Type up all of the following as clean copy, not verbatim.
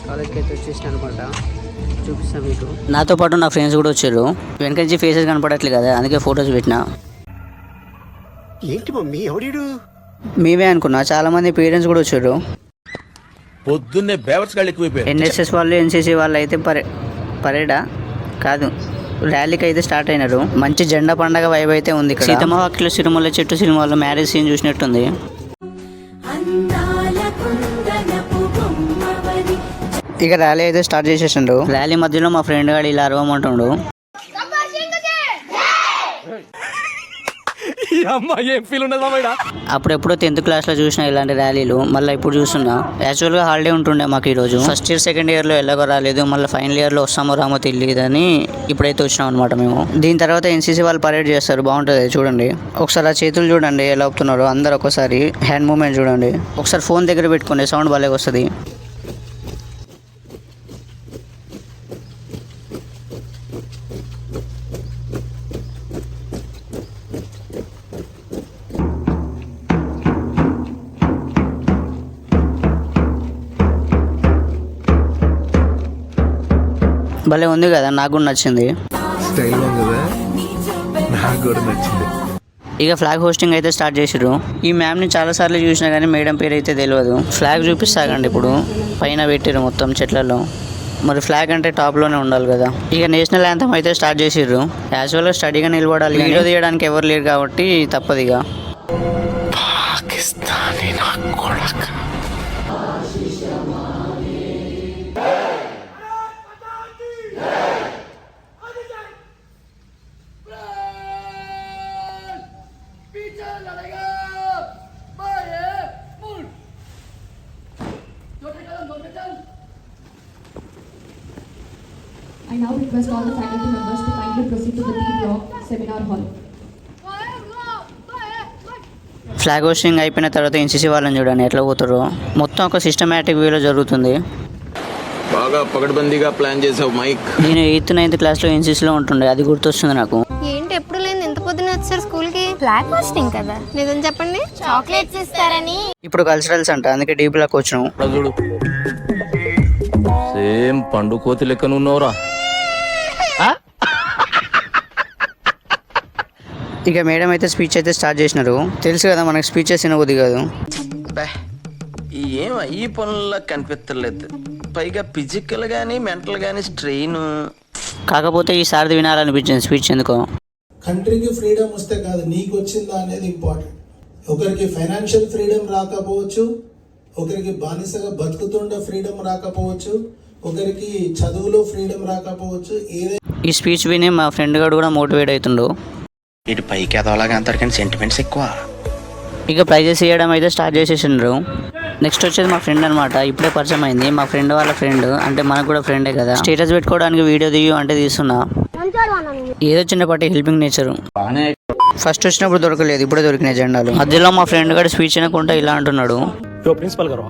కాలేజ్కి అయితే వచ్చేసిన అనమాట. చూపిస్తాను మీకు. నాతో పాటు నా ఫ్రెండ్స్ కూడా వచ్చారు. వెనక నుంచి ఫేసెస్ కనపడట్లేదు కదా, అందుకే ఫొటోస్ పెట్టిన. ఏంటి మమ్మీ ఎవడీడు? మేమే అనుకున్నా, చాలా మంది పేరెంట్స్ కూడా వచ్చారు. పొద్దున్నే బేవర్స్ గాళ్ళు ఎక్కువైపోయారు. ఎన్ఎస్ఎస్ వాళ్ళు, ఎన్సీసీ వాళ్ళు అయితే పరేడా కాదు, ర్యాలీకి అయితే స్టార్ట్ అయినారు. మంచి జెండా పండగ వైబ్ అయితే ఉంది. సీతమ్మ వాకిట్లో సిరిమల్ల చెట్టు సినిమాలో మ్యారేజ్ సీన్ చూసినట్టుంది. ఇక ర్యాలీ అయితే స్టార్ట్ చేసేసిండు. ర్యాలీ మధ్యలో మా ఫ్రెండ్ గాడు ఇలా అరవమంటుండు. అప్పుడెప్పుడో 10th క్లాస్లో చూసిన ఇలాంటి ర్యాలీలు, మళ్ళీ ఇప్పుడు చూస్తున్నా. యాక్చువల్గా హాలిడే ఉంటుండే మాకు ఈరోజు. ఫస్ట్ ఇయర్ సెకండ్ ఇయర్లో ఎలాగో రాలేదు, మళ్ళీ ఫైనల్ ఇయర్లో వస్తామో రామో తెలియదని ఇప్పుడైతే వచ్చినాం అనమాట మేము. దీని తర్వాత ఎన్సీసీ వాళ్ళు పరేడ్ చేస్తారు, బాగుంటుంది చూడండి. ఒకసారి ఆ చేతులు చూడండి ఎలా ఊపుతున్నారో అందరు. ఒకసారి హ్యాండ్ మూమెంట్ చూడండి. ఒకసారి ఫోన్ దగ్గర పెట్టుకోండి, సౌండ్ భలే వస్తుంది. భలే ఉంది కదా, నాకు కూడా నచ్చింది. ఇక ఫ్లాగ్ హోస్టింగ్ అయితే స్టార్ట్ చేసారు. ఈ మ్యామ్ని చాలాసార్లు చూసినా కానీ మేడం పేరు అయితే తెలియదు. ఫ్లాగ్ చూపిస్తాగండి, ఇప్పుడు పైన పెట్టారు మొత్తం చెట్లలో. మరి ఫ్లాగ్ అంటే టాప్లోనే ఉండాలి కదా. ఇక నేషనల్ యాంథమ్ అయితే స్టార్ట్ చేసిర్రు. యాక్చువల్గా స్టడీగా నిలబడాలి, వీడియో తీయడానికి ఎవరు లేరు కాబట్టి తప్పదు. ఇక I now request all the faculty members to kindly proceed to the D block seminar hall. Flag hosting అయిపోయిన తర్వాత ఎన్సీసీ వాళ్ళని చూడండి ఎట్లా పోతారో. మొత్తం ఒక సిస్టమేటిక్ వేలో జరుగుతుంది. బాగా పకడ్బందీగా ప్లాన్ చేసావు మైక్. నేను 8th 9th క్లాస్లో ఎన్సీసీలో ఉంటుండే, అది గుర్తొస్తుంది నాకు. ఏంటి ఎప్పుడు లేదు ఎంత పొద్దున వచ్చారు స్కూల్ కి? ఫ్లాగ్ హోస్టింగ్ కదా. నిజం చెప్పండి, చాక్లెట్స్ ఇస్తారని. ఇప్పుడు కల్చరల్స్ అంట, అందుకే డీ బ్లాక్ వచ్చినాం. చూడు సేమ్ పండు కోతి లెక్కన ఉన్నావురా. ఇక మేడం అయితే స్పీచ్ అయితే స్టార్ట్ చేసినారు. తెలుసు కదా మనకు స్పీచెస్ వినబుద్ది కాదు. ఏం ఈ పనుల్లో కనిపించలేదు. పైగా ఫిజికల్ గానీ మెంటల్ గానీ స్ట్రెయిన్. కాకపోతే ఈసారి వినాలనిపించింది స్పీచ్ ఎందుకో. కంట్రీకి ఫ్రీడమ్ వస్తే కాదు, నీకు వచ్చిందా అనేది ఇంపార్టెంట్. ఒకరికి ఫైనాన్షియల్ ఫ్రీడమ్ రాకపోవచ్చు, ఒకరికి బానిసగా బతుకుతుండే ఫ్రీడమ్ రాకపోవచ్చు, ఒకరికి చదువులో ఫ్రీడమ్ రాకపోవచ్చు. ఈ స్పీచ్ విని మా ఫ్రెండ్ గారు కూడా మోటివేట్ అవుతుండు. ఇటు పైకి ఎదవలాగా అంటారు కానీ సెంటిమెంట్స్ ఎక్కువ. ఇక ప్రైజెస్ ఇవ్వడం అయితే స్టార్ట్ చేసేసిండ్రు. నెక్స్ట్ వచ్చేది మా ఫ్రెండ్ అనమాట. ఇప్పుడే పరిచయం అయింది. మా ఫ్రెండ్ వాళ్ళ ఫ్రెండ్, అంటే మనకు కూడా ఫ్రెండే కదా. స్టేటస్ పెట్టుకోవడానికి వీడియో తీయు అంటే తీస్తున్నా. ఏదో చిన్నపాటి హెల్పింగ్ నేచర్. ఫస్ట్ వచ్చినప్పుడు దొరకలేదు, ఇప్పుడే దొరికినాయి జెండాలు. మధ్యలో మా ఫ్రెండ్ గారు స్పీచ్ వినకుండా ఇలా అంటున్నాడు. ప్రిన్సిపల్ గారు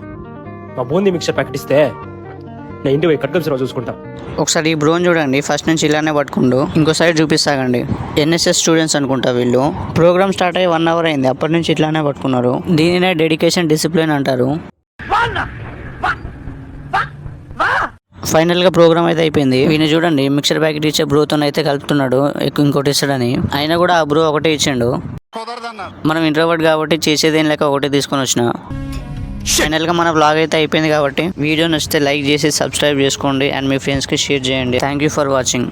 మా బూందీ మిక్చర్ ప్యాకెట్ ఇస్తే నేను ఇంటి పోయి కట్కం చూసుకుంటా. ఒకసారి ఈ బ్రోన్ చూడండి, ఫస్ట్ నుంచి ఇలానే పట్టుకుండు. ఇంకో సైడ్ చూపిస్తాగండి. ఎన్ఎస్ఎస్ స్టూడెంట్స్ అనుకుంటా వీళ్ళు. ప్రోగ్రామ్ స్టార్ట్ అయ్యి 1 hour అయింది, అప్పటి నుంచి ఇట్లానే పట్టుకున్నారు. దీనినే డెడికేషన్ డిసిప్లిన్ అంటారు. ఫైనల్ గా ప్రోగ్రామ్ అయితే అయిపోయింది. ఈయన చూడండి మిక్సర్ ప్యాకెట్ ఇచ్చే బ్రోతో అయితే కలుపుతున్నాడు, ఇంకోటి ఇస్తాడని. అయినా కూడా ఆ బ్రో ఒకటే ఇచ్చిండు. మనం ఇంట్రోవర్ట్ కాబట్టి చేసేదేం లేక ఒకటే తీసుకొని వచ్చిన. ఫైనల్ గా మన వ్లాగ్ అయితే అయిపోయింది కాబట్టి వీడియో నచ్చితే లైక్ చేసి సబ్స్క్రైబ్ చేసుకోండి అండ్ మీ ఫ్రెండ్స్ కి షేర్ చేయండి. Thank you for watching.